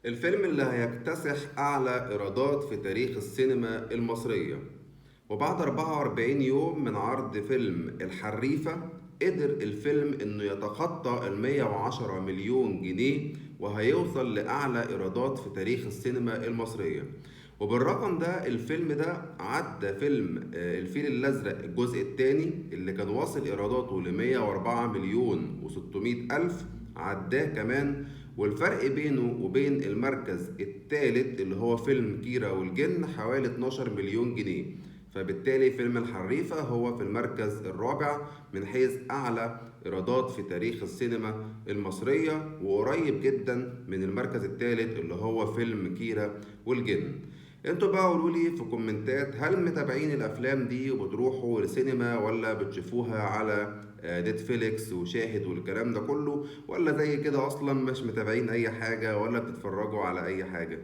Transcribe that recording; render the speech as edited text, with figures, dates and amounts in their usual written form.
الفيلم اللي هيكتسح أعلى إيرادات في تاريخ السينما المصرية. وبعد 44 يوم من عرض فيلم الحريفة، قدر الفيلم إنه يتخطى ال 110 مليون جنيه، وهيوصل لأعلى إيرادات في تاريخ السينما المصرية. وبالرقم ده الفيلم ده عدى فيلم الفيل الأزرق الجزء الثاني اللي كان واصل إيراداته ل 104 مليون و600 ألف، عداه كمان. والفرق بينه وبين المركز الثالث اللي هو فيلم كيرة والجن حوالي 12 مليون جنيه. فبالتالي فيلم الحريفة هو في المركز الرابع من حيث أعلى إيرادات في تاريخ السينما المصرية، وقريب جدا من المركز الثالث اللي هو فيلم كيرة والجن. انتوا بقى قولوا لي في كومنتات، هل متابعين الافلام دي وبتروحوا لسينما ولا بتشوفوها على نتفليكس وشاهد والكلام ده كله، ولا زي كده اصلا مش متابعين اي حاجة ولا بتتفرجوا على اي حاجة؟